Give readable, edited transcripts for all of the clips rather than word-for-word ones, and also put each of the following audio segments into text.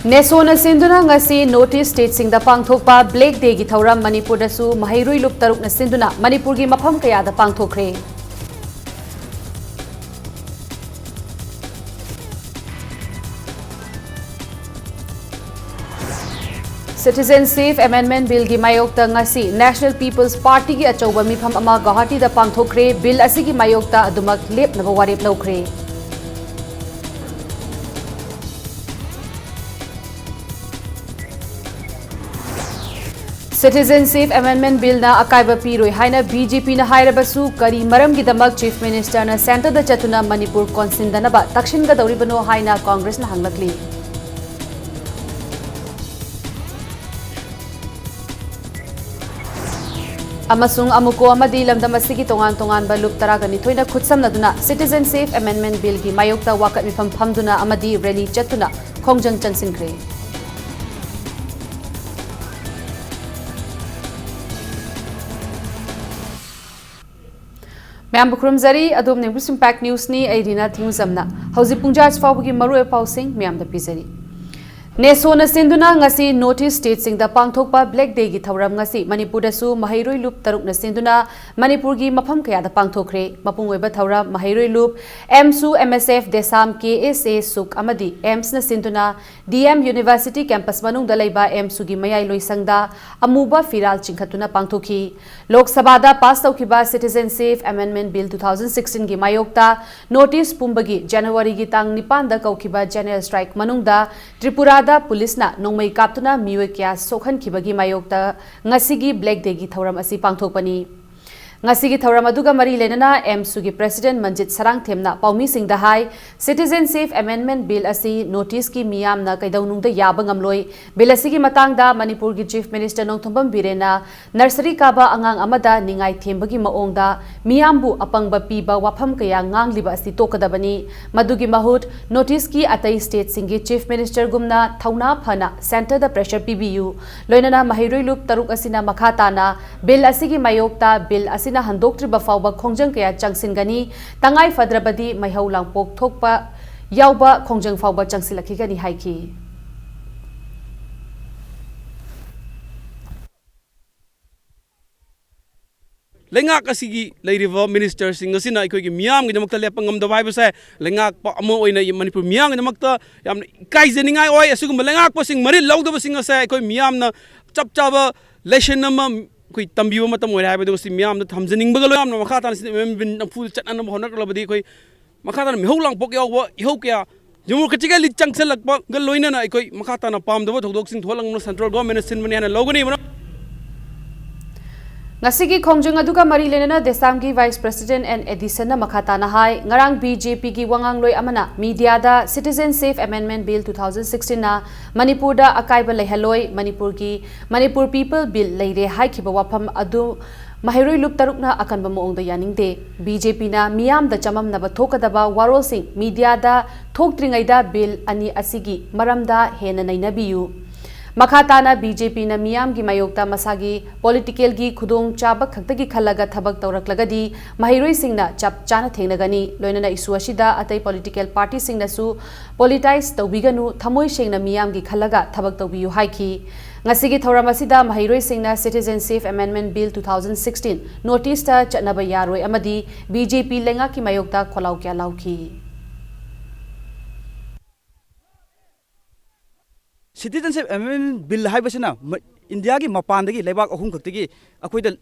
Nesona Sinduna ngasi notice state singda pangthokpa Black Day gi thauram Manipur dasu mahairoi lup taruk na sinduna Manipur gi mafam kaya da pangthokre. Citizenship Amendment Bill gi mayokta ngasi National People's Party gi achauba mifam ama Guwahati da pangthokre bill asigi mayokta adumak lep naba warip laukre. Citizenship Amendment Bill na akaiba piroi haina BJP na hairabasu kari maram gidamak Chief Minister na Center da chatuna Manipur konsindanaba takshin ga dauribano haina Congress na hanglakli. Amasung amuko amadi lamdam asigi tongan balup taragani thoina khutsamnaduna Citizenship Amendment Bill gi mayokta wakat mifam phamduna amadi rally chatuna khongjang chansinkre. Mayam bukrum zari adom ne Bruce Impact News ni airina thingzamna hauji pungjaj fawgi maru e pausing mayam da pizari Nesona Sinduna ngasi notice state singda pangthokpa Black Day gi thauram ngasi Manipur dasu mahairoi loop taruk na sinduna Manipur gi mafam kaya da pangthokre mapung oiba thauram mahairoi loop MSU MSF Desam KSA Suk amadi EMS na sinduna DM University campus manung da leiba MSU gi mayai loisangda amuba firal chingkhatuna pangthokhi Lok Sabha da pass tawkiba Citizenship Amendment Bill 2016 gi mayokta notice pumbagi January gi tang 9 da kaukiba general strike manungda Tripura da police na nongmai kaptuna miwe kya sokhan khibagi mayokta ngasigi Black Day gi thauram asi pangthokpani ngasigi thauram aduga mari lenana MSU gi president Manjit Sarang themna paumi singda hai Citizenship Amendment Bill asi notice ki miyam na kaidaunung da yaba ngamloi bill asi gi matang da Manipur gi Chief Minister Nongthombam Birena nursery kaba angang amada ningai thembagi maong da miyambu apangba piba wafam kaya ngangliba asi tokadabani madugi mahut notice ki atai state singi Chief Minister gumna thauna phana center da pressure PBU loinana mahairoi loop taruk asina makhatana bill asi gi mayokta bill asi na handoktriba fawba khongjang kaya changsingani tangai fadrabadi maihau langpok thokpa yauba khongjang fawba changsilakigani haiki Lengak asigi leiriva minister sing asina ikoi miyam gi namakta lepang ngam dawai basa lengak pa amo oina Manipur miyam gi namakta yam kaizeningai oi asugum lengak pa sing mari lawdaba sing asa ikoi miyam na chapchaba lesson nama koi tambiwa matam oi haiba do si miyam na thamjaning baga lo yam na makha tan bin full chatna na honak labadi koi makha tan mihau lang pok yawa ihau kya jumur kachiga li changselak pa gal loina na ikoi makha tan pam daba thodok sing tholang na central government sin mani hana logani Ngasigi khongjang aduga mari lenana Desam gi Vice President and Edison na makhatana hai ngarang BJP gi wangang loi amana media da Citizenship Amendment Bill 2016 na Manipur da akaiba lehaloi Manipur People Bill leire hai khiba wafam adu mahairoi lup taruk na akanba moong da yaningde BJP na miyam da chamam na ba thokadaba warol sing media da thokdringai da bill ani asigi maramda hena nainabiyu Makhatana BJP na miyam gi mayokta masagi political gi khudong chaba khaktagi khalaga thabak tawraklagadi mahiroi singna chap chana thengnagani loinana isu asida atai political party singna su politize tawbiganu thamoi sengna miyam gi khalaga thabak tawbiyu haiki ngasigi thoram asida mahiroi singna Citizenship Amendment Bill 2016 notice ta chatnaba yaroi amadi BJP lenga ki mayokta kholau kya lauki Citizenship Amendment Bill haibasina India ki mapandagi lebak ahum khaktagi akoida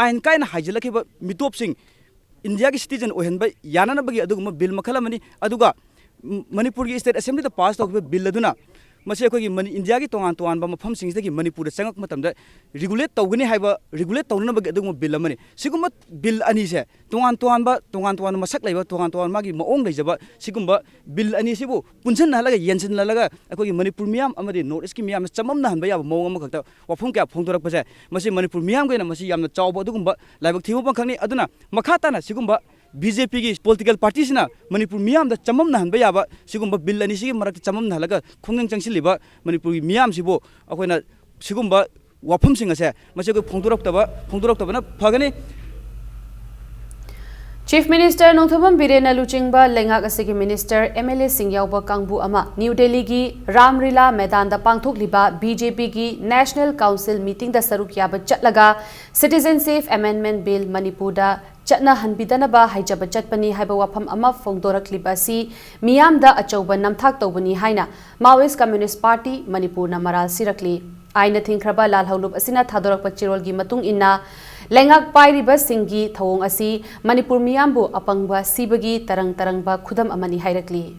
ain kaina haijalakhiba mitop sing India ki citizen ohenba yanana bagi aduguma bill makhalamani aduga Manipur ki state assembly da pass tawkiba bill aduna mase akogi India ki tongan ba mafam singdagi Manipur da changak matamda regulate tawgani haiba regulate tawna bagi aduguma bill amani siguma bill ani se tongan ba masak laiba tongan magi maong leijaba sigumba bill ani sibu punsan halaga yensin lalaga akogi Manipur miyam amadi north east ki miyam chamam na hanba yaba maong am khakta wafum kya phongdorak pase mase Manipur miyam gaina mase yamna chawba adugumba laibak thibu khangni aduna makhatana sigumba BJP ki political parties na Manipur miyam da chamam na hanba yaba sigumba bill ani sigi marak chamam na halaga khongjang changsilliba Manipur miyam sibo akoina sigumba wafum sing ase mase ko phongdorak taba na phagani Chief Minister Nongthobam Birena Luchingba Lengak Asigi Minister MLA Singyauba Kangbu Ama New Delhi gi Ramrila Maidan da Pangthokliba BJP gi National Council meeting da saruk yaba chatlaga Citizenship Amendment Bill Manipur da Chatna Hanbidanaba Haijaba Chatpani Haiba Wafam Ama Fongdorakliba si Miyam da Achauba Namthak Tobani Haina Maoist Communist Party Manipur na Maral Sirakli Aina Thinkraba Lal Haulub Asina Thadorak Pachirol gi Matung Inna Lengak Pairiba Singgi Thawong Asi Manipur Miyambu Apangba Sibagi Tarangba Khudam Amani Hairakli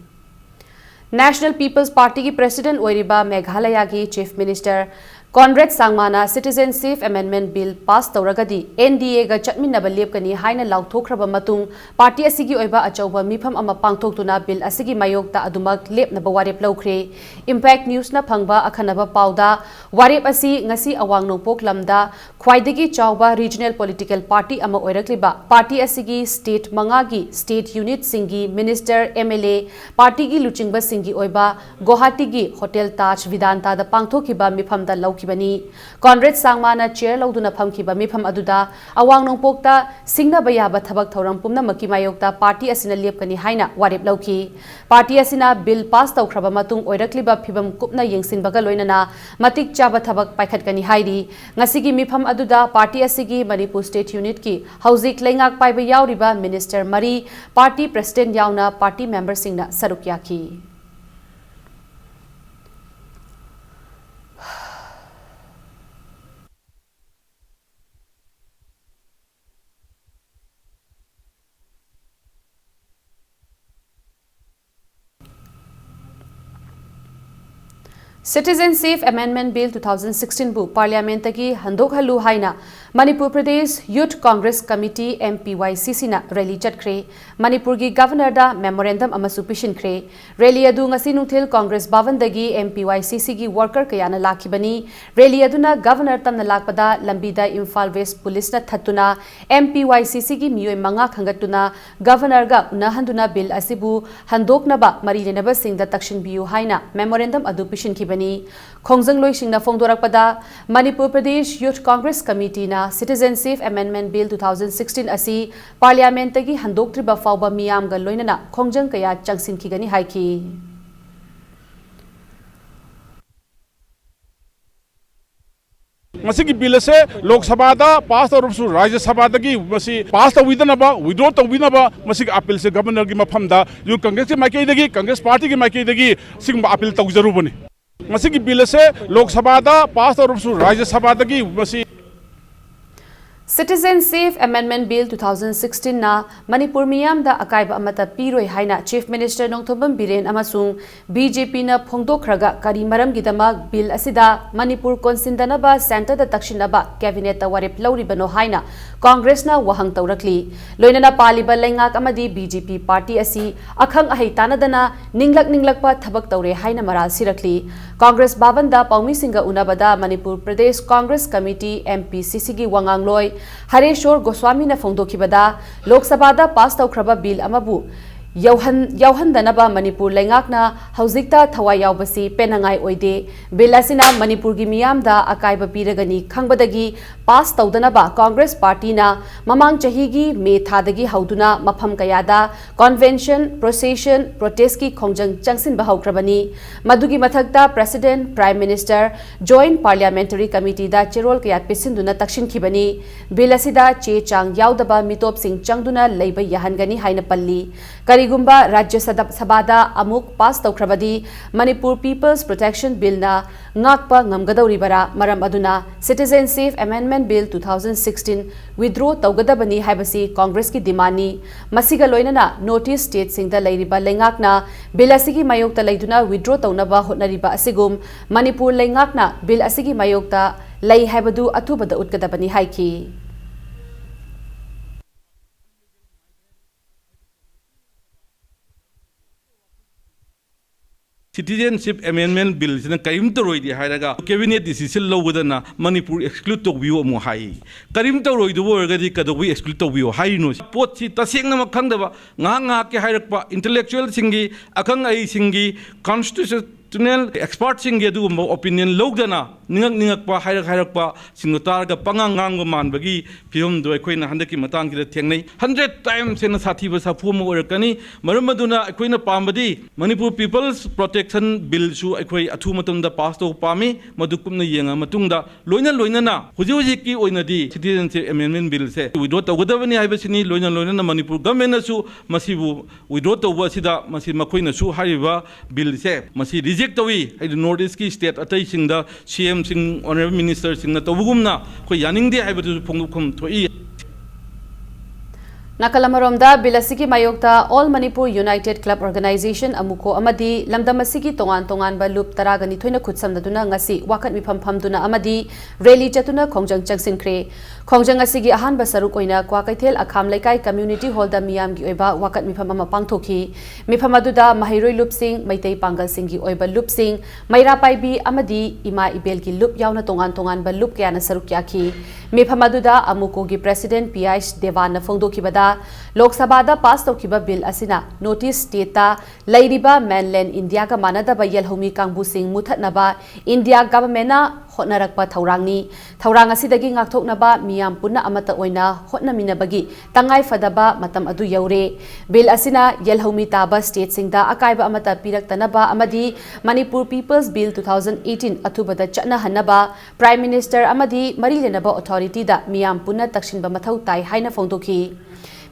National People's Party ki President Oiriba Meghalaya ki Chief Minister Conrad Sangmana Citizenship Amendment Bill pass tawragadi NDA ga chatminaba lepkani haina lauthokraba matung party asigi oiba achauba mifam ama pangthoktuna bill asigi mayokta adumak lepnaba warep laukhre Impact News na phangba akhanaba pauda warep asi ngasi awang nongpok lamda khwaidagi chawba regional political party ama oirakliba party asigi state mangagi state unit singi minister MLA party gi luchingba singi oiba Guwahati gi Hotel Taj Vidanta da pangthokiba mifam da lauki Conrad Sangmana chair lauduna phamkiba mifam aduda awang nongpokta singna bayaba thabak thoram pumna maki mayokta party asina lepkani haina warep lauki party asina bill pass tawkhraba matung oirakliba phibam kupna yengsinbaga loinana matik chaba thabak paikhatkani hairi ngasigi mifam aduda party asigi Manipur state unit ki hauzik lengak paiba yauriba minister mari party president yauna party member singna saruk yaki Citizenship Amendment Bill 2016 bu Parliament ki handok halu haina Manipur Pradesh Youth Congress Committee MPYCC na rally chatkre Manipur gi Governor da memorandum amasu pishin kre rally adu ngasi nungthil Congress Bhavan dagi MPYCC gi worker kayana lakhibani rally aduna Governor tamna lakpada lambi da Imphal West Police na thatuna MPYCC gi miyoi manga khangatuna Governor ga unahanduna bill asibu handok naba mari lenaba singda takshin biu haina memorandum adu pishin kibani Khongjang Loisingna Fongdorakpada Manipur Pradesh Youth Congress Committee na Citizenship Amendment Bill 2016 asi Parliament tagi handoktriba fawba miyam ga loinana Khongjang kaya changsin kigani haiki Masigi bill se Lok Sabha da pass tawrupsu Rajya Sabha dagi masi pass tawidana withdraw tawidana masigi appeal se governor gi mafam da yu Congress ki maikei dagi Congress party ki maikei dagi singba appeal tawjarubani Masigi bill se Lok Sabha da pass tawrupsu Rajya Sabha dagi masi Citizenship Amendment Bill 2016 na Manipur miyam da akaiba amata piroi haina Chief Minister Nongthobam Biren amasung BJP na phongdokhraga kari maram gidama bill asida Manipur konsindanaba center da takshinaba cabinet ta warep lauribano haina Congress na wahang tawrakli loinana paliba lengak amadi BJP party asi akhang ahai tanadana ninglakpa thabak tawre haina maral sirakli Congress Bhavan da Paumi Singha unabada Manipur Pradesh Congress Committee MPCC gi wangangloi Hareshwar Goswami na Fongdokhibada Lok Sabha da pass tawkhraba bill amabu Yauhandanaba Manipur lengakna hauzikta thawai yaubasi penangai oide bill asina Manipur gi miyam da akaiba piragani khangbadagi pass tawdanaba Congress Party na mamang chahi gi me thadagi hauduna mafam kayada convention procession protest ki khongjang changsin bahaukrabani madugi mathakta President Prime Minister Joint Parliamentary Committee da cherol kaya pisinduna takshin khibani bill asida che chang yaudaba mitop sing changduna leiba yahangani haina palli Karigumba Rajya Sabhada amuk pass tawkrabadi Manipur People's Protection Bill na ngakpa ngamgadauribara maram aduna Citizenship Amendment Bill 2016 withdraw tawgadabani haibasi Congress ki dimani masiga loinana notice state singda leiriba lengakna bill asigi mayokta leiduna withdraw tawnaba hotnariba asigum Manipur lengakna bill asigi mayokta lei haibadu athubada utkadabani haiki Citizenship Amendment Bill sina karim toroi di hairaga cabinet decision lowdana Manipur exclude to view mo hai karim toroi du worgadi kadawi exclude to view hai no pot si tasengna makhangdaba nga ke hairakpa intellectual singi akhang ai singi constitutional expert singi du opinion lowdana ningak ningakpa hairakpa singno targa pangang ngang manbagi phim do akoina handaki matang ki thengnei 100 times sena sathi ba sapu mo orakani maramaduna akoina pambadi Manipur People's Protection Bill su akoi athu matumda pass to pami madukumna yenga matungda loina na huji ki oinadi Citizenship Amendment Bill se withdraw tawgadabani haibasini loina na Manipur government su masibu withdraw tawba sida masi makoina su hariba bill se masi reject tawi ai North East ki state atai singda CM sing honorable minister singna tawbugumna ko yaningde haibatu phongdukhum thoi Nakalamaromda Bilasiki Mayokta All Manipur United Club Organization Amuko Amadi Lamdamasiki Tongan ba Loop Taragani Twina Kutsamduna Ngasi Wakat Mipam Amadi Rally Jatuna Kongjang Changsinkre Kongjang Asigi Ahan Basarukoina Kwakaithel Akham Laikai Community Hall da Miyam gi Oiba Wakat Mipam Ama Pangthoki Mipamaduda Mahiroi Loop Sing Maitei Pangal Singgi Oiba Loop Sing Maira Paibi Amadi Ima Ibel gi Loop Yauna Tongan ba Loop Kyana Sarukyaki Mipamaduda Amuko gi President PIS Devana Fongdoki Bada Lok Sabha da pass tawkiba bill asina notice state lairiba mainland India ka manadaba yelhomi kangbu sing muthatnaba India government na hotnarakpa thaurang asidagi ngakthoknaba miyam punna amata oina hotnaminabagi tangai fadaba matam adu yaure bill asina yelhomi taba state singda akaiba amata piraktanaba amadi Manipur People's Bill 2018 athubada chana hanaba Prime Minister amadi marilenaba authority da miyam punna takshinba mathau tai haina fongdoki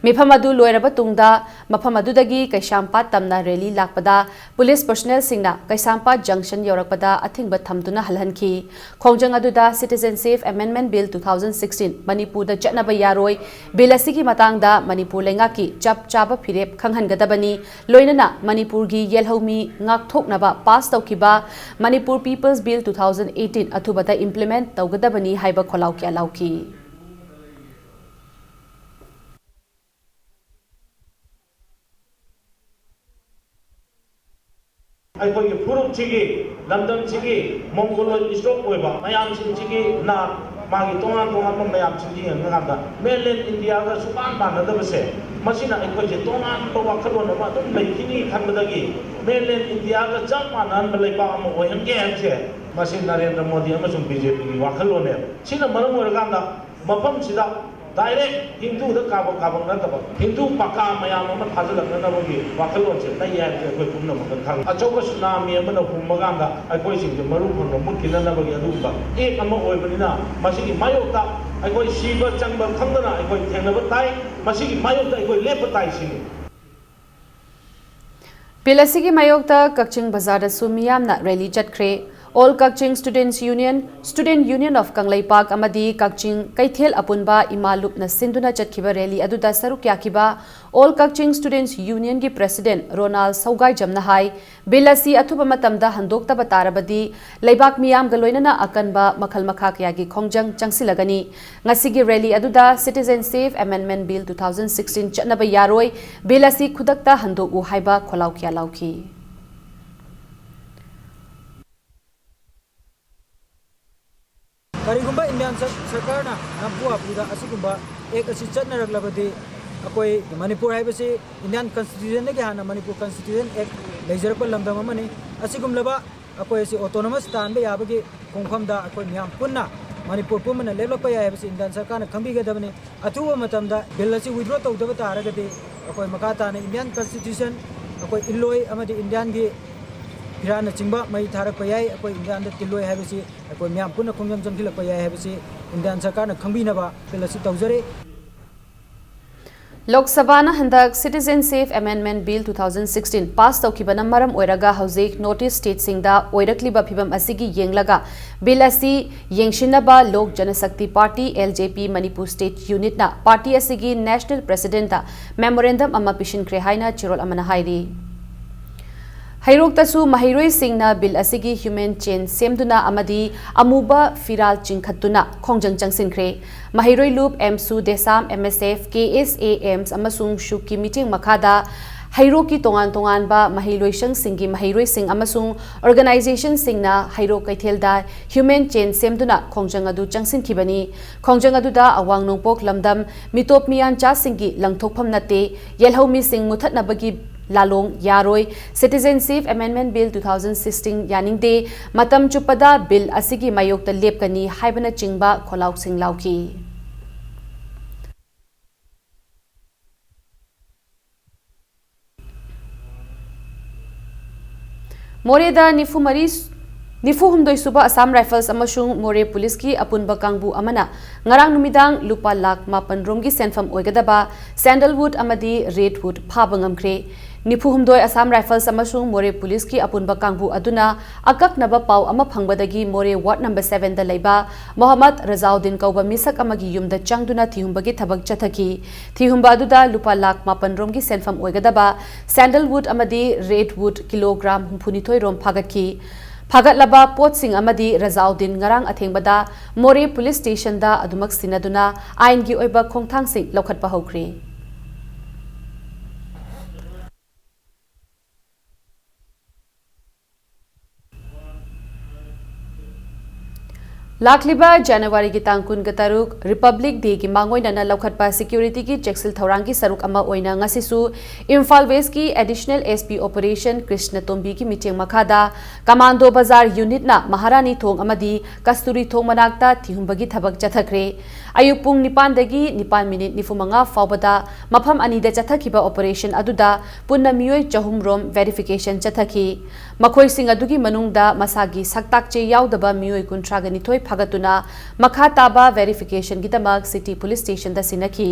Miphamadu loiraba tungda maphamadudagi Kaisampat tamna rally lakpada police personnel singna Kaisampat junction yorakpada athingba thamduna halhanki khongjang aduda Citizenship Amendment Bill 2016 Manipur da chatnaba yaroi bill asigi matangda Manipur lengaki chap chaba phirep khanghangadabani loinana Manipur gi yelhomi ngakthoknaba pass tawkiba Manipur People's Bill 2018 athubada implement tawgadabani haiba kholauki alauki ꯑꯩꯈꯣꯏꯒꯤ ꯐꯨꯔꯨꯞꯁꯤꯒꯤ ꯂꯝꯗꯝꯁꯤꯒꯤ ꯃꯣꯡꯒꯣꯂꯣꯏꯗ stroke ꯑꯣꯏꯕ ꯃꯌꯥꯝꯁꯤꯡꯁꯤꯒꯤ ꯃꯥꯒꯤ ꯇꯣꯉꯥꯟꯕ ꯃꯌꯥꯝꯁꯤꯡꯁꯤ ꯌꯦꯡꯉꯀꯥꯟꯗ mainland ꯏꯟꯗꯤꯌꯥꯒ ꯁꯨꯛꯃꯥꯟ ꯃꯥꯟꯅꯗꯕꯁꯦ ꯃꯁꯤꯅ ꯑꯩꯈꯣꯏꯁꯦ ꯇꯣꯉꯥꯟꯕ ꯋꯥꯈꯜꯂꯣꯟ ꯑꯃ ꯑꯗꯨꯝ ꯂꯩꯈꯤꯅꯤ ꯈꯟꯕꯗꯒꯤ ꯃꯦꯟꯂꯦꯟ ꯏꯟꯗꯤꯌꯥꯒ ꯆꯞ ꯃꯥꯟꯅꯍꯟꯕ ꯂꯩꯕꯥꯛ ꯑꯃ ꯑꯣꯏꯍꯟꯒꯦ ꯍꯥꯏꯕꯁꯦ ꯃꯁꯤ ꯅꯔꯦꯟꯗ꯭ꯔ ꯃꯣꯗꯤ ꯑꯃꯁꯨꯡ BJPꯒꯤ ꯋꯥꯈꯜꯂꯣꯟꯅꯦꯕ ꯁꯤꯅ ꯃꯔꯝ ꯑꯣꯏꯔꯀꯥꯟꯗ ꯃꯐꯝꯁꯤꯗ डायरेक्ट हिंदू काबक नब हिंदू पका मैम थाजल्लनबी वाखलोंसे लई है अखोई पुनमक खंग अचौब सुनामी हुमगान अखोइसिंगे मरु फंग मुत्किनबगी अदुगुंबा एक अमा ओइबनिना मसिगी मायोक्ता अखोई सीब चंब खंगना अखोई थेंगनब ताई मसिगी मायोक्ता अखोई लेप ताई सिनी Pilasigi Mayokta Kakching Bazar da Sumiyamna rally chatkhre All Kakching Student Union of Kanglai Park amadi Kakching Kaithel Apunba Imalup na Sinduna chatkiba rally aduda saruk yakiba All Kakching Students Union gi President Ronald Saugai Jamna hai Bilasi athuba matamda handokta batarabadi Laibak miyam galoinana akanba makhal makha kya gi khongjang changsilagani ngasigi rally aduda Citizenship Amendment Bill 2016 chatnaba yaroi Bilasi khudakta handoku haiba kholau kya lauki Karigumba Indian Sarkarna Nampua Puda Asigumba Ek Asi Chatnaraglabadi Akoi Manipur Haibasi Indian Constitution Hana Manipur Constitution Ek Laserpal Lamdamani Asigumlaba Akoi si autonomous stand Yabagi Kongkamda Akoi Miam Punna Manipur Pumana Lelopa Yabasi Indian Sarkana Kambiga Davani Atuwa Matamda Bilasi withdraw to the Aragati Akoi Makata Indian Constitution Akoi Illoi Amadi Indian Gi Pirana Chimba Mai Tarak Payai Akoi Indian Tiloi Habasi Akoi Miam Puna Kongjam Jamkila Payai Habasi Indian Sarkana Kambinaba Bilasi Tauzare Lok Sabha na handak Citizenship Amendment Bill 2016 pass tawkibana maram oiraga hauzik notice state singda oirakliba phibam asigi yenglaga bill asi yengshinaba Lok Janashakti Party LJP Manipur State Unit na party asigi national president da memorandum ama pishinkre haina chirol amana hairi Hairoktasu Mahiroi Singna Bill Asigi Human Chain Semduna Amadi Amuba Firal Chingkhatuna Khongjang Changsinkre Mahiroi Loop MSU Desam MSF KSAMs Amasung Shuki Meeting Makada Hairoki Tongan ba Mahiroi Shang Singi Mahiroi Sing Amasung Organization Singna Hairo Kaithelda Human Chain Semduna Khongjang Adu Changsinkibani Khongjang Adu da Awang Nongpok Lamdam Mitop Mian Cha Singi Langthokpham Nate Yelhomi Sing Muthatnabagi lalong yaroi Citizenship Amendment Bill 2016 yaningde matam chupada bill asigi mayokta lepkani haibana chingba kholausing lauki Moreda Nifu humdoi suba Assam Rifles amasung More Police ki apunba kangbu amana ngarang numidang lupa lak mapan romgi senfam oigadaba sandalwood amadi redwood phabangamkre Nifu humdoi Assam Rifles amasung More Police ki apunba kangbu aduna akaknaba pau ama phangbadagi More Ward number 7 da leiba Mohammad Razauddin kauba misak amagi yumda changduna thihumbagi thabak chathaki thihumba aduda lupa lak mapan romgi senfam oigadaba sandalwood amadi redwood kilogram humphunithoi rom phagatki Phagat pot sing amadi Razauddin ngarang athengbada More Police Station da adumak sinaduna ain gi oiba khongthang sing lokhatpa hokri Lakliba January ki tangkun gataruk Republic Day ki mangoi nana lokhatpa security ki cheksil thorang ki saruk ama oina ngasisu Imphal West ki additional SP operation Krishna Tombi ki meeting makhada Commando Bazar unit na Maharani thong amadi Kasturi thong manakta thihumbagi thabak chathakre ayuk pung 9 dagi 9 minute nifumanga faubada mafam anida chathakhiba operation aduda punna miyoi chahum rom verification chathaki makhoi sing adugi manungda masagi saktakche yaudaba miyoi kuntraga nithoi phagatuna makha taba verification gidamak city police station da sinaki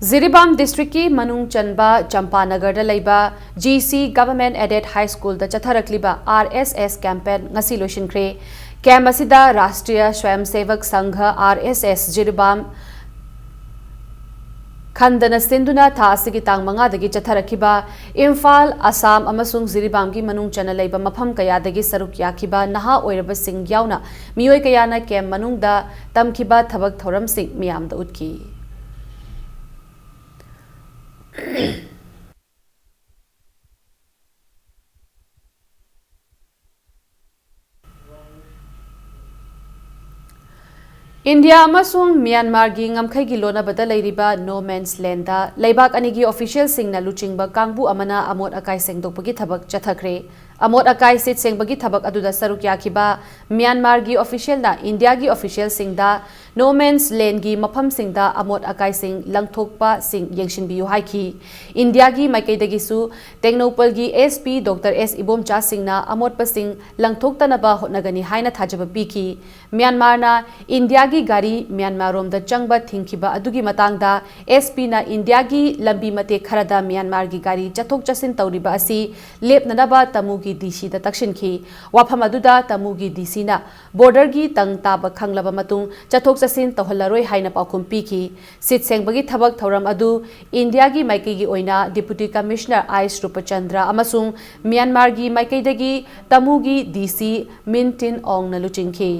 Ziribam district ki manung chanba Champanagar da leiba GC Government Aided High School da chatharakliba RSS campaign ngasi loishinkre camp asida Rashtriya Swayam Sevak Sangha RSS Ziribam Khandana Sinduna tha asigi tang manga dagi chatharakiba Imphal Assam amasung Ziribam ki manung chana leiba mafam kaya dagi saruk yakiba naha oiraba sing yauna miyoi kayana camp manungda tamkiba thabak thoram sing miyam da utki India amasung Myanmar gi ngamkhai gi lona bada leiriba no man's land da leibak ani gi official singna luchingba kangbu amana amot akai sengdokpagi thabak chathakre amot akai sit sengbagi thabak aduda saruk yakiba Myanmar gi official na India gi official singda no man's land gi mafam singda amot akai sing langthokpa sing yengshin biu haiki India gi maikaidagi su Tengnopal gi SP Dr S Ibomcha singna amot pasing langthoktanaba hotnagani haina thajaba piki Myanmar na India gi gari Myanmar rom da changba thingkiba adugi matangda SP na India gi lambi mate kharada Myanmar gi gari chathok chasin tawriba asi lepnanaba tamugi DC da takshinki wafam aduda tamugi DC na border gi tang taba khanglaba matung chathok chasin tawhallaroi haina paukhum piki sit sengbagi thabak thoram adu India gi maiki gi oina Deputy Commissioner Ais Rupachandra amasung Myanmar gi maikaidagi tamugi DC Mintin Ong na luchingki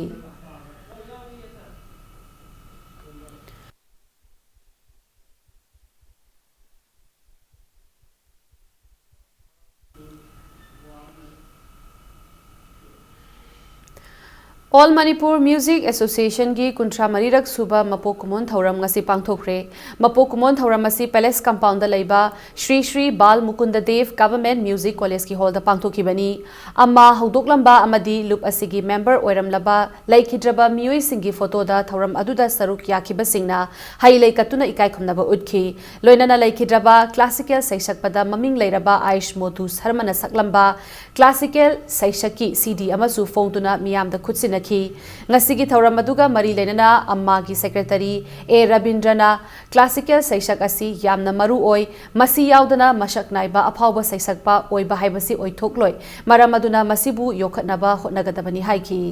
All Manipur Music Association gi kuntra marirak suba mapokumon thauram ngasi pangthokre mapokumon thauram asi Palace Compound da leiba Shri Shri Bal Mukunda Dev Government Music College ki hall da pangthoki bani amma haudoklamba amadi loop asigi member oiramlaba laikhidraba miyoi singi photo da thauram aduda saruk yakiba singna hailai katuna ikai khumnaba utkhi loinana laikhidraba classical saisakpada maming leiraba Aish Motu Sarmana saklamba classical saisaki CD amasu phongtuna miyam da khutsina ngasigi thauram aduga mari lenana amma gi secretary A Rabindrana classical saisak asi yamna maru oi masi yaudana masak naiba aphawba saisakpa oiba haibasi oithokloi maramaduna masibu yokhatnaba hotnagadabani haiki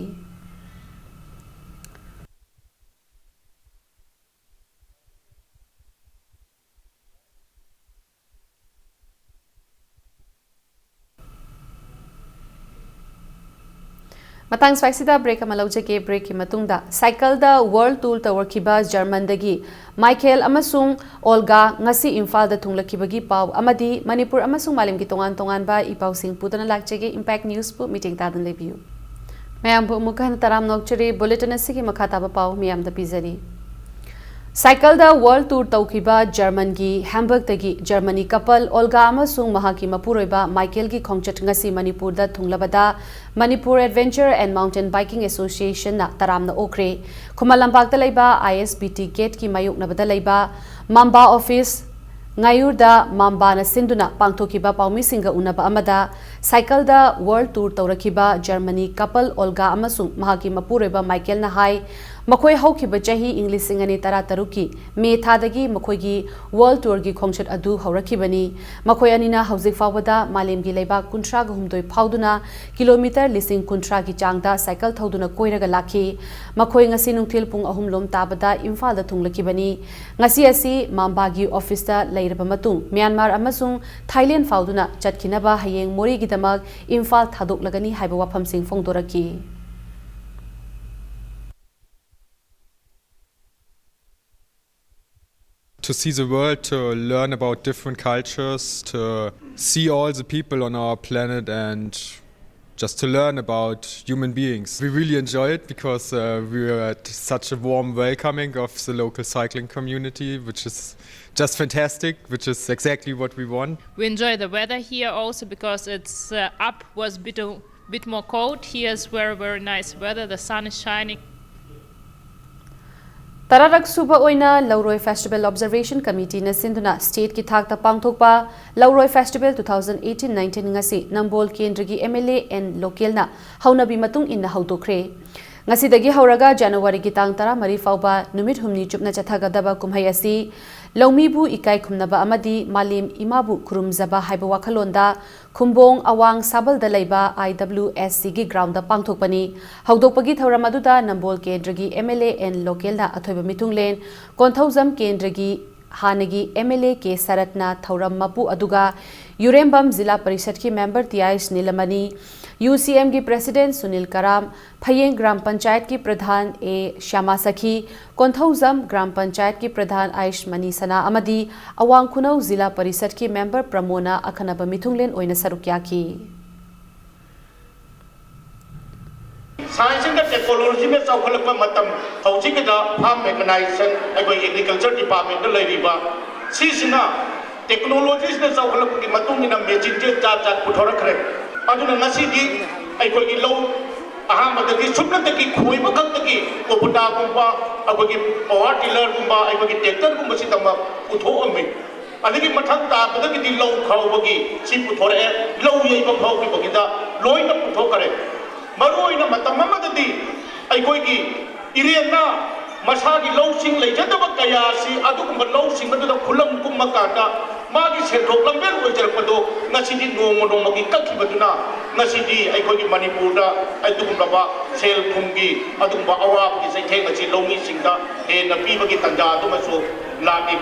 Matang Swaxida break Amalojake break Matunda, Cycle the World Tour Tower Kiba, German Dagi, Michael Amasung, Olga, Ngasi Infal the Tunglakibagi Pau, Amadi, Manipur Amasung Malim Gitongan Tongan by Ipau Sing Putana Lakchege Impact News Put Meeting Tadan Review. Mayam Mukan Taram Nokcheri, Bulletin Siki Makataba Pau, Miam the Pizari. Cycle the World Tour Taukiba, German gi, Hamburg Tagi, Germany couple, Olga Amasung Mahaki Mapuroiba, Michael gi Kongchat Ngasi Manipur da Tunglabada, Manipur Adventure and Mountain Biking Association na Taram na Okre, Kumalambak Dalaiba, ISBT Gate ki Mayuk na Badalaiba, Mamba Office, Ngayur da Mamba na Sinduna, Pangtokiba Paumi Singa Unaba Amada, Cycle the World Tour Taurakiba, Germany couple, Olga Amasung Mahaki Mapuroiba, Michael na Hai, Makoi Haukiba Jahi English Singani Tarataruki, Me Tadagi, Makoigi, World Tour gi Kongchat Adu Haurakibani, Makoi Anina Hauzik Fawada, Malim gi Leba Kuntra Humdoi Pauduna, Kilometer Lising Kuntra gi Jangda, Cycle Tauduna Koiraga Laki, Makoi Ngasinung Tilpung Ahumlom Tabada, Infalda Tunglakibani, Ngasiasi, Mambagi Officer Lairabamatung, Myanmar Amasung, Thailand Fauduna, Chatkinaba Hayeng Mori Gidamag, Infal Taduk Lagani Haibawapam Sing Fongdoraki. To see the world, to learn about different cultures, to see all the people on our planet and just to learn about human beings. We really enjoy it because we were at such a warm welcoming of the local cycling community, which is just fantastic, which is exactly what we want. We enjoy the weather here also because it's up was bit more cold. Here's very nice weather, the sun is shining. Tararak Suba Oina Lauroi Festival Observation Committee na Sinduna State ki thakta pangthokpa Lauroi Festival 2018-19 ngasi Nambol Kendrigi MLA and local na haunabi matung inna haudokre. Ngasi dagi hauraga January ki tang tara mari fauba numit humni chupna chathagadaba kumhai asi Laumibu ikai khumnaba amadi Malim Imabu kurumzaba haiba wakhalonda Kumbong Awang Sabal Dalaiba IWSC gi ground da pangthokpani haudokpagi thauramadu Nambol Kendrigi MLA and local na athoiba mitunglen Konthauzam Kendrigi Hanagi MLA ke Saratna Thauram Mapu aduga Yurembam Zila Parishad ki member Tiais Nilamani UCM की president Sunil कराम, फयेंग ग्राम पंचायत की प्रधान ए श्यामा सखी, कोंथौजम ग्राम पंचायत की प्रधान Ayush money सना अमदी अवांग खुनौ जिला परिषद की member प्रमोना अखनब मिथुंगलेन ओइना सरुक्या की science and technology में चौखलप मतम हौजिक दा फार्म मेकनाइजेशन अगो एग्रीकल्चर डिपार्टमेंट लेरिबा सिसिना टेक्नोलॉजी से चौखलप की मतुंगिना मेजिन जे चार पुथोरखरे अदुना नसीदी अखोगी लो अहमदगी सुप्नतकी खोइबखक्तकी कोपुटा गुंबा अखोगी पावर टिलर गुंबा अखोगी ट्रैक्टर गुंबा सितमा पुथोअमि अदगी मथक ताबदगी लो खावबगी सि पुथोरे लो येबा फावबी बगिदा लोइना पुथोकरे मरोइना मतममददी अखोगी इरेना मसागी लौसिंग लेजदब कयासी अदुगुंबा लौसिंग अदुदा खुलम कुमकाटा मागी सेंट्रोक लंबेल ओइजरपदो नसिदी नोमगी कखिबदुना नसिदी अखोगी मणिपुरदा अदुगुंबा सेल थुंगी अदुगुंबा अवाबगी सैथेंग अछि लौमी सिंगदा हेन पीबगी तंजा दुमसो लागी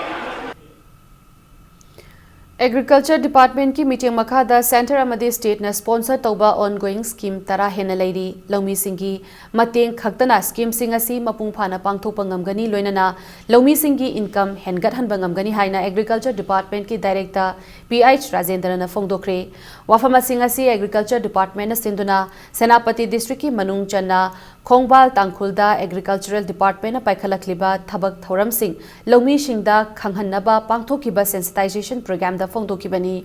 Agriculture Department की मीटिंग मखादा सेंटर अमदी स्टेट न स्पॉन्सर तौबा ऑनगोइंग स्कीम तरा हेन लेरी लौमी सिंगी मतेंग खक्तना स्कीम सिंग असि मपुंग फाना पांगथोक ngамगनी लोइनना लौमी सिंगी इनकम हेनगत हनब ngамगनी हाइना एग्रीकल्चर डिपार्टमेंट की डायरेक्टर PH राजेंद्र न फोंगदोखरे वाफम सिंग असि एग्रीकल्चर डिपार्टमेंट न सिंदुना सेनापति डिस्ट्रिक्ट की मनुंग चन्ना खोंगबाल तांखुलदा एग्रीकल्चरल डिपार्टमेंट न पाइखलखलिबा थबक थौरम सिंग लौमी सिंगदा खंगहनबा पांगथोकिबा सेंसिटाइजेशन प्रोग्राम दा फोंगदोकिबनी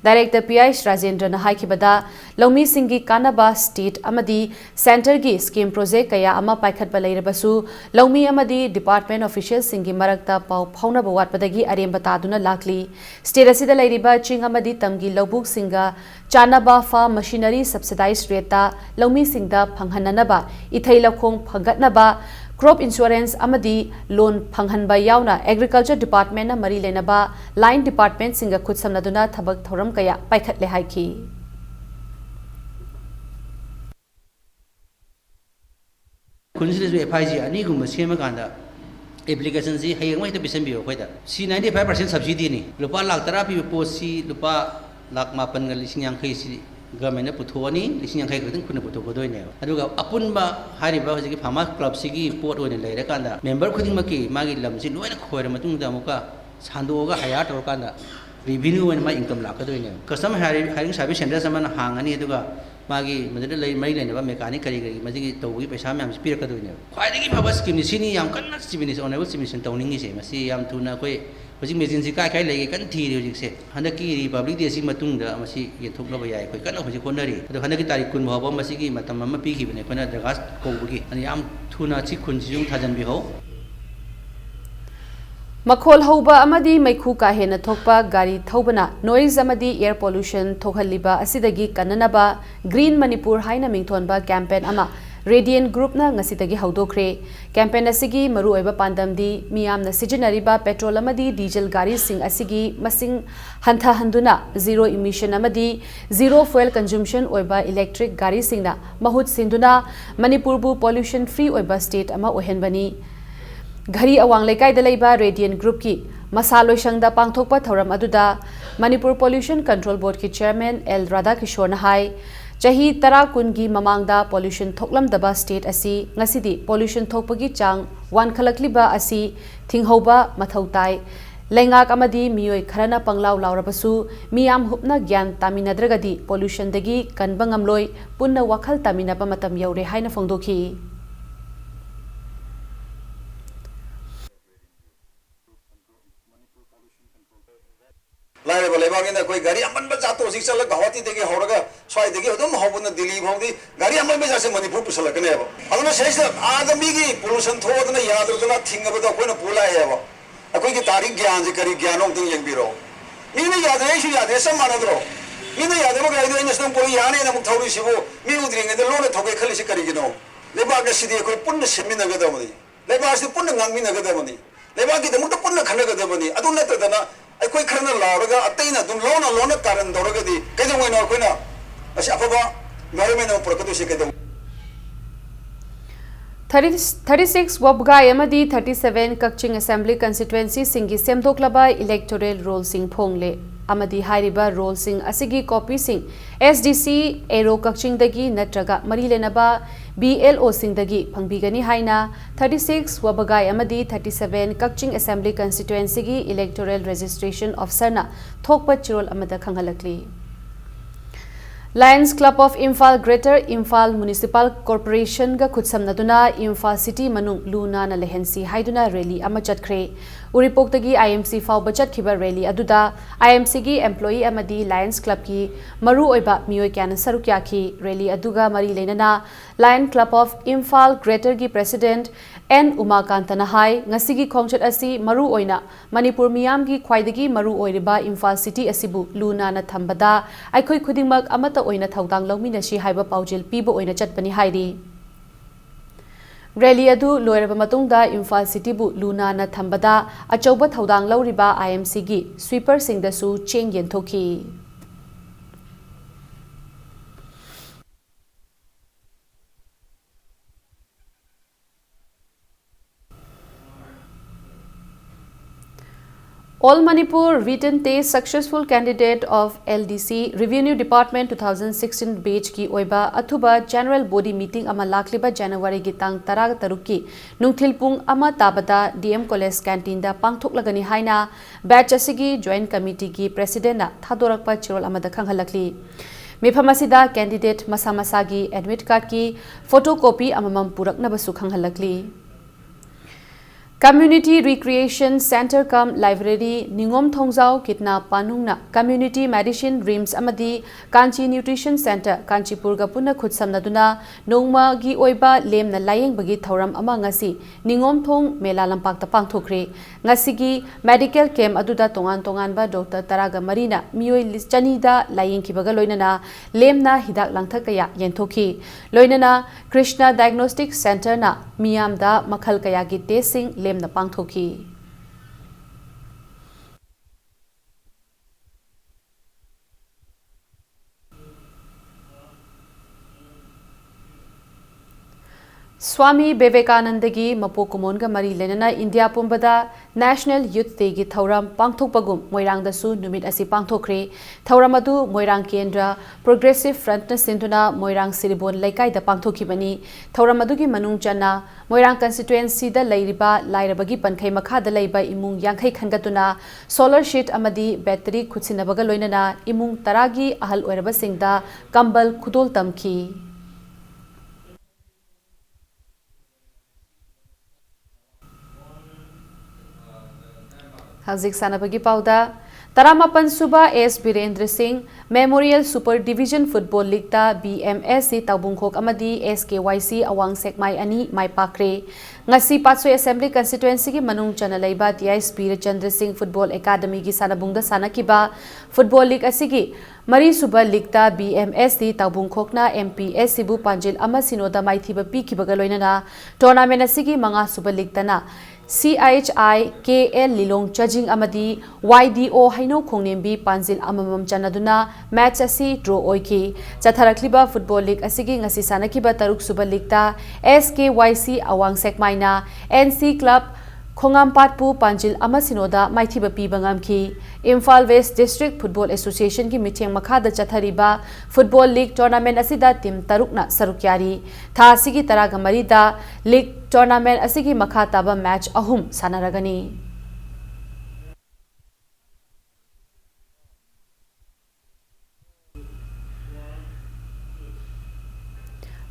डायरेक्टर PH राजेंद्र न हाइखिबदा लौमी सिंगी कानाबा स्टेट अमदी सेंटर की स्कीम प्रोजेक्ट कया अमा पाइखतबा लेरबसु लौमी अमदी डिपार्टमेंट ऑफिशियल सिंगी मरकता पाउ फाउनबा वाटपदगी अरेंबा तादुना लाखली स्टेट असिदा लेरिबा चिंग अमदी तमगी लौबुक सिंगा चानाबा फा मशीनरी सब्सिडाइज रेटा लौमी सिंगदा फंगहननबा इथै लखोंग फंगतनबा क्रॉप इंश्योरेंस अमदी लोन फंगहनबा यावना एग्रीकल्चर डिपार्टमेंट न मरी लेनबा लाइन डिपार्टमेंट सिंगा खुद समनदुना थबक थौरम कया पाइखतले हाइखी खुनसिदसु FIG अनिगुम सेमकांदा एप्लीकेशन सी हयेंग माइता बिसनबियो खोइदा सी 95% सब्सिडी नि लुपा लाख 10 पी पोसी लुपा लाख 8 ग लिसिंग यांखै सी गवर्नमेंट पुथोनी लिसिंग यांखै खतंग खुना पुथोगदोइने अदुगा अपुनबा हारिबा हजिकी फार्मर्स क्लब सिगी पोर्ट ओइने लेरकांदा मेंबर खुदिंगमकी मागी लमसि लोइना खोइर मतुंगदा मुका सांदोगा हायर तोरकांदा रेवेन्यू ओइने मा इनकम लाकदोइने कस्टमर हायरिंग सर्विस सेंटर समन हांगनी अदुगा मागी मदद लई मई लेनबा मेकानिक करी करी मजिगी तौगी पैसा म्याम पिरकदोइने ख्वाइदगी फबा स्कीम सिनी याम कन्ना सिबिनिस ऑनरेबल सिबिशन तौनिंगी से मसी याम थुना कोई हजिक मेजिनसी काय लेगे कन थीरी हजिक से हंदकी रिपब्लिक डे सि मतुंगदा मसी येथोकलबा याय कोई कन्ना हजिक कोनरी अदो हंदकी तारीख 10 फावबा मसीगी मतम अमा पीखिबने कोना दरखास्त कोबगी अनि याम थुना छि खुनसिजुं थाजनबिहो मखोल हौबा अमदी मैखु का हेना थोकपा गाड़ी थौबना नॉइज अमदी एयर पोल्यूशन थोहलिबा असिदगी कन्ननबा ग्रीन मणिपुर हाइना मिंथोनबा कैंपेन अमा रेडियन ग्रुप ना ngasiदगी हौदोखरे कैंपेन असिगी मरु ओइबा पांदमदी मियामना सिजनरिबा पेट्रोल अमदी डीजल गाड़ी सिंग असिगी मसिंग हंथा हंदुना जीरो इमिशन अमदी जीरो फ्यूल कंजम्पशन ओइबा इलेक्ट्रिक गाड़ी सिंगना महुत सिंदुना मणिपुरबु पोल्यूशन फ्री ओइबा स्टेट अमा ओहेनबनी घरी अवांग लेकाइदा लेबा रेडियन ग्रुप की मसा लोइसंगदा पांगथोकपा थौरम अदुदा मणिपुर पोल्यूशन कंट्रोल बोर्ड की चेयरमैन एल राधा किशोर हाई चाही 10 कुनगी ममांगदा पोल्यूशन थोकलमदबा स्टेट असी ngasiदी पोल्यूशन थोकपगी चांग वानखलकलिबा असी थिंगहौबा मथौताई लेंगाक अमदी मियोय खरना पंगलाव लावरबसु मियाम हुपना ज्ञान तामिनद्रगदी पोल्यूशन दगी कनबंगमलोय पुन्ना वखल तामिनबा मतम यौरे हाइना फोंदोखी लाइव लेबागिना कोई गाड़ी अमन बजातो सिक चल गवाती देगे होरगा स्वाई देगे अदम होबन दिल्ली भौदी गाड़ी अमन बजासे मणिपुर पुसलकने अब अदना शेष आदमीगी पोल्यूशन थोदना यादरदना थिंगबदो कोइना पुलायेबा अकोई की तारीख ज्ञान से करी ज्ञानों तंग यंगबिरो मीने यादरे शु यादरे समानद्रो मीने यादरे गाड़ी दो इनस्टम कोई याने न मुथौरी सिबो मी उद्रिंगे दे लोने थोगे खलिसि करिगिनो लेबाग सिदि कोई पुण्य सेमिनगदमनि लेबाग सि पुण्य गांगमिनगदमनि लेबाग की दमुत पुण्य खनगदमनि अदु नतदना अखोई खरना लावरगा अतैना दुम लोना लोना कारण दौरगदी कैदोंगैनो अखोइना असे अफबा गवर्नमेंट पुरकदुसे कैदों 36 वबगाई अमदी 37 कक्चिंग असेंबली कंस्टिट्युएंसी सिंगी सेमदोकलबा इलेक्टोरल रोल सिंग फोंगले अमदी हाइरिबा रोल सिंग असिगी कॉपी सिंग एसडीसी एरो कक्चिंग दगी नत्रगा मरी लेनबा बीएलओ सिंग दगी फंगबिगनी हाइना 36 वबगाई अमदी 37 कक्चिंग असेंबली कंस्टिट्युएंसी गी इलेक्टोरल रजिस्ट्रेशन ऑफिसरना थोकपा चिरोल अमदा खंगलकली lions club of Imphal greater Imphal municipal corporation गा खुदसमनदुना इम्फाल सिटी मनुंग लूना न लेहेंसी हाइदुना रैली अमा चटख्रे उरिपोक्तगी आईएमसी फाउब चटखिबा रैली अदुदा आईएमसी गी एम्प्लॉई अमदी लायंस क्लब की मरु ओइबा मियोय क्यान सरुक याखी रैली अदुगा मरी लेनना lion club of Imphal greater की प्रेसिडेंट एन उमाकांतना हाई ngasiगी खोंगचट असि मरु ओइना मणिपुर मियाम की ख्वाइदगी मरु ओइरिबा इम्फाल सिटी असिबु लूना न थंबदा आइखोय खुदिंगमक अमता ओइना थौदांग लौमिनसी हाइबा पाउजिल पीबो ओइना चटपनी हाइरी रैली अदु लोयरबा मतुंगदा इम्फाल सिटीबु लूना न थंबदा अचौबा थौदांग लौरिबा आईएमसी गी स्वीपर सिंगदसु चेंग येंथोखी All Manipur written test successful candidate of LDC Revenue Department 2016 batch की ओइबा अथुबा General Body Meeting अमा लाखलिबा January की तांग 13 की नुंगथिल पुंग अमा ताबदा DM College Canteen दा पांगथोकलगनी हाइना batch असिगी Joint Committee की President ना थादोरकपा चिरोल अमदा खंगहलकली मिफम असिदा कैंडिडेट मसा मसागी एडमिट कार्ड की फोटोकॉपी अममम पुरकनबसु खंगहलकली Community Recreation Center cum library Ningom Thongjao कितना पानुंगना Community Medicine Rims अमदी कांची न्यूट्रिशन सेंटर कांचीपुर का पुनः खुद समनदुना नोंगमा गी ओइबा लेमना लायेंग बगी थौरम अमा ngasi निंगोम थोंग मेला लंपाक ता पांगथोखरे ngasi मेडिकल कैम्प अदुदा तोंगान तोंगान बा डॉक्टर तरागा मरीना मियोय चनीदा लायेंग खिबगा लोइनना लेमना हिदाक लांथक कया येंथोखी लोइनना कृष्णा डायग्नोस्टिक सेंटर ना मियामदा मखल कया की टेस्टिंग लेमना पांगथोखी Swami Vivekanandagi Mapokumonga Mari Lenana India Pumbada National Youth Day gi Thauram Pangthokpagum Moirangdasu Numit asi Pangthokre Thauramadu Moirang Kendra Progressive Front na Sinduna Moirang Siribon Laikai da Pangthokibani Thauramadu gi Manung Chana Moirang constituency da Lairiba Lairabagi Pankai Makha da Laiba Imung Yankai Khangatuna solar sheet amadi battery Kutsinabaga Loinana Imung Taragi Ahal Oiraba Singda Kambal Kudol Tamki Hazik Sanabagi Pauda Taramapan Suba S. Birendra Singh Memorial Super Division Football League ta BMSC Taubungkhok amadi SKYC Awang Sekmai Ani Mai Pakre Ngasi Patsoi Assembly Constituency ki Manung Chana Laiba TIS Birendra Singh Football Academy ki Sanabungda Sanakiba Football League asigi Mari Suba League ta BMSC Taubungkhokna MPSC bu Panjil ama Sinoda Maithiba Pikibaga Loinana Tournament asigi Manga Suba League tana CHI KL Lilong Chajing Amadi YDO Haino Khongnembi Panjil Amamam Chanaduna match asi draw oiki Chatharakliba Football League asigi ngasi sanakiba Taruk Suba League ta SKYC Awang Sekmaina NC Club Khongampatpu Panjil Amasinoda Maithiba Pibangamki Imphal West District Football Association ki Mitheng Makhada Chathariba Football League Tournament asida team Tarukna Sarukyari Tha asigi Taraga Marida League Tournament asigi Makha taba match ahum sanaragani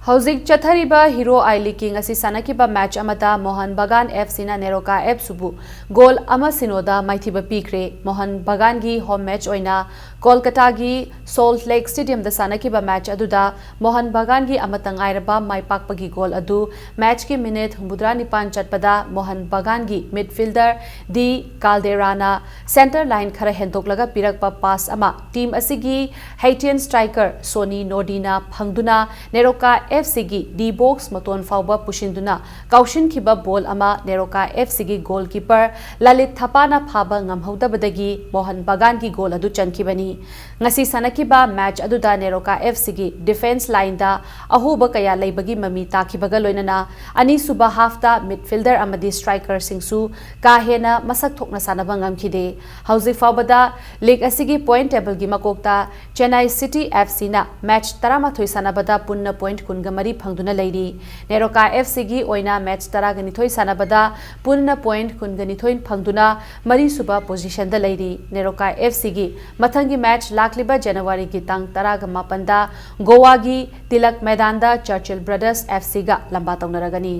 Hauzik Chathariba Hero Aili King asi sanakiba match amata Mohan Bagan FC na Neroka F subu goal ama sinoda maithiba pikre Mohan Bagan gi home match oina Kolkata gi Salt Lake Stadium da sanakiba match aduda Mohan Bagan gi amatangairaba maipakpagi goal adu match ki minute humbudra nipan chatpada Mohan Bagan gi midfielder D Calderana center line khara hentoklaga pirakpa pass ama team asigi Haitian striker Sony Nordina phangduna Neroka FC gi D box maton fauba pushinduna kaushin khiba ball ama Neroka FC gi goalkeeper Lalit Thapana phaba ngamhodabadagi Mohan Bagan gi goal adu chankhibani ngasi sanakiba match aduda Neroka FC gi defense line da ahuba kaya leibagi mami takhibaga loinana ani suba half da midfielder amadi striker singsu ka hena masak thokna sanaba ngamkhide hauji faubada league asigi point table gi makokta Chennai City FC na match 13 sanabada punna point Gamari Pangduna Lady Neroka FC gi oina match Taraganithoi Sanabada Punna point Kunganithoin Pangduna Mari Suba position da Lady Neroka FC gi Mathangi match Lakliba January gi Tang Taraga Mapanda Goa gi Tilak Medanda Churchill Brothers FC ga lamba taunaragani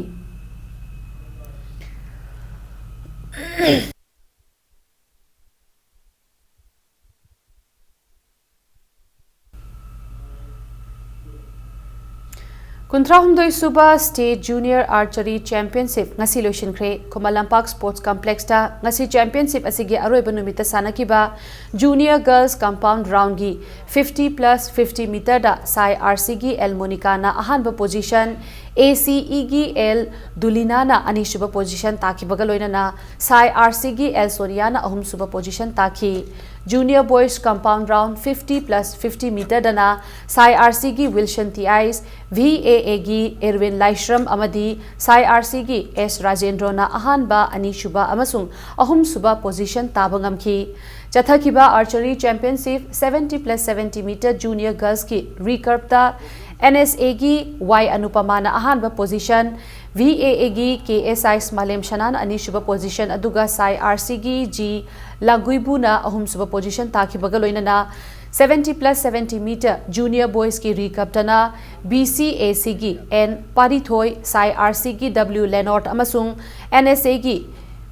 Kuntrahumdoi Suba State Junior Archery Championship ngasi loishinkre Komalampak Sports Complex ta ngasi championship asigi aroiba numita sanakiba Junior Girls Compound Round gi 50+50 meter da Sai RC gi El Monica na ahanba position ACE gi El Dulina na anishuba position takibaga loinana Sai RC gi El Soriana ahum suba position taki Junior Boys Compound Round 50+50 meter dana Sai RC gi Wilson TIs VAA gi Erwin Laishram amadi Sai RC gi S Rajendra na ahanba anishuba amasung ahum suba position tabangamki Chathakiba Archery Championship 70+70 meter Junior Girls ki recurve ta NSA gi Y Anupama na ahanba position VAA gi KSI Smalem Shanan anishuba position aduga Sai RC gi G Laguibu na ahum suba position takibaga loinana 70+70 meter Junior Boys ki recaptana BCAC gi N Parithoi Sai RC gi W Leonard amasung NSA gi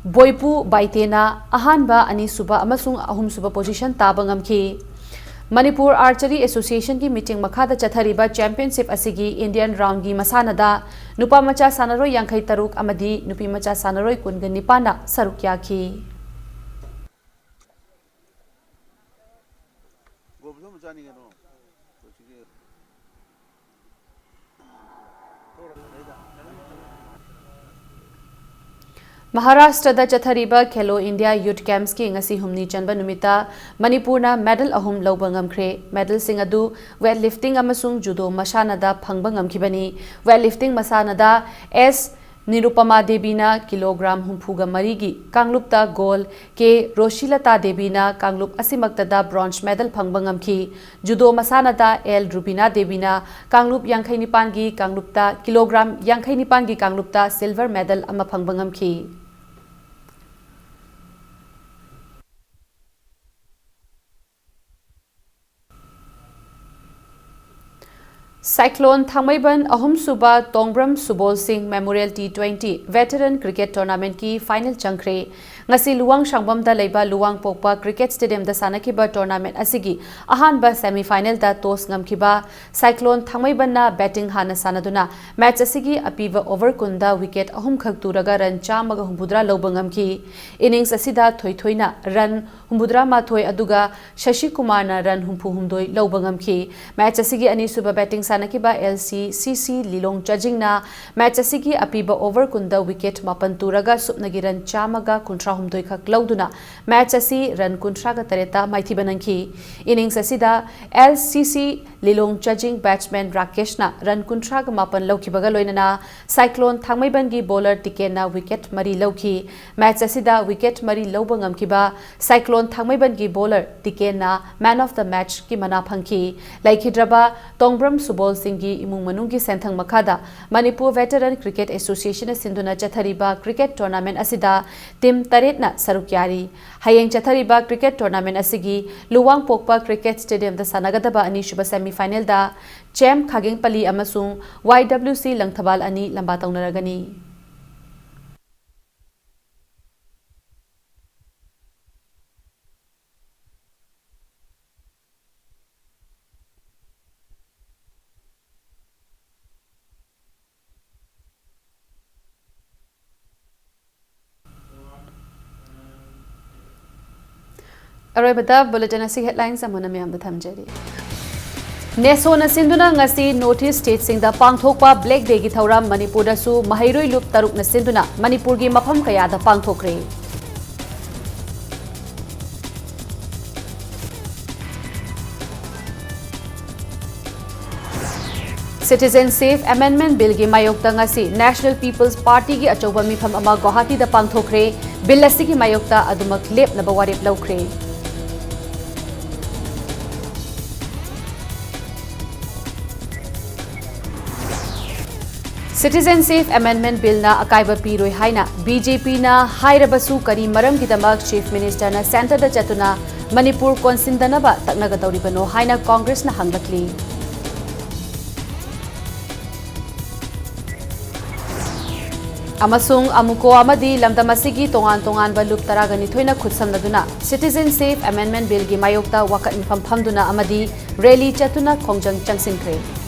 Boipu Baitena ahanba ani suba amasung ahum suba position tabangamki Manipur Archery Association ki meeting makhada chathariba championship asigi Indian round gi masanada nupa macha sanaroi yankhai taruk amadi nupi macha sanaroi kungani pana sarukyaki Maharashtra chathariba Khelo India Youth Camps ki ngasi humni chanba numita Manipurna medal ahum lawba ngamkhre medal sing adu weightlifting amasung judo masana da phangba ngamkhibani weightlifting masana da S Nirupama Debina kilogram humpuga marigi Kanglupta gold ke Roshilata Debina Kanglup asimakta da bronze medal phangba ngamkhi judo masana da L Rubina Debina Kanglup Yangkhainipan gi Kanglupta kilogram Yangkhainipan gi Kanglupta silver medal ama phangba ngamkhi Cyclone Thangmaiban Ahum Suba Tongbram Subol Singh Memorial T20 Veteran Cricket Tournament ki final changkre ngasi luwang shangbam da leiba luwang pokpa cricket stadium da sanakiba tournament asigi ahanba semi final da toss ngamkiba Cyclone Thangmaiban na batting hana sanaduna match asigi apiva over kunda wicket ahum khak turaga run chamaga humbudra lawba ngamki innings asida thoithoina run humbudra ma thoi aduga Shashi Kumar na run humpu humdoi lawba ngamki match asigi ani suba batting sanakiba LCCC Lilong Judging na match asigi apiba over kunda wicket mapan turaga supnagi run chamaga kuntra humdoi khak lawduna match asi run kuntra ga tareta maithi banangki innings asida LCC Lilong Judging batsman Rakesh na run kuntra ga mapan lawkibaga loinana Cyclone Thangmaiban gi bowler Tike na wicket mari lawki match asida wicket mari lawba ngamkiba Cyclone Thangmaiban gi bowler Tike na man of the match ki mana phangki laikhidraba Tongbram Subol Singhi imung manunggi senthang makada Manipur Veteran Cricket Association sinduna chathariba cricket tournament asida team taret na sarukyari hayeng chathariba cricket tournament asigi luwang pokpa cricket stadium da sanagadaba ani shuba semi final da Chem Khagengpali amasung YWC Langthabal ani lamba taunaragani Arabada bulletin asi headlines amana mayam da thamjari Nesona sinduna ngasi notice state singda pangthokpa black day gi thauram Manipur da su mahairoi lup taruk na sinduna Manipur gi mafam kaya da pangthokre Citizen Safe Amendment Bill gi mayokta ngasi National People's Party gi achoba mifam ama Guwahati da pangthokre bill asigi mayokta adumak lep na bawarip lawkre Citizen Safe Amendment Bill na akaiba piroi haina BJP na hairabasu kari maram gidamak Chief Minister na center da chatuna Manipur konsindanaba taknaga tauribano haina Congress na hanglakli Amasung amuko amadi lamdamasigi tongan balup taragani thoina khutsamnaduna Citizen Safe Amendment Bill gi mayokta wakat mifam phamduna amadi rally chatuna khongjang changsinkre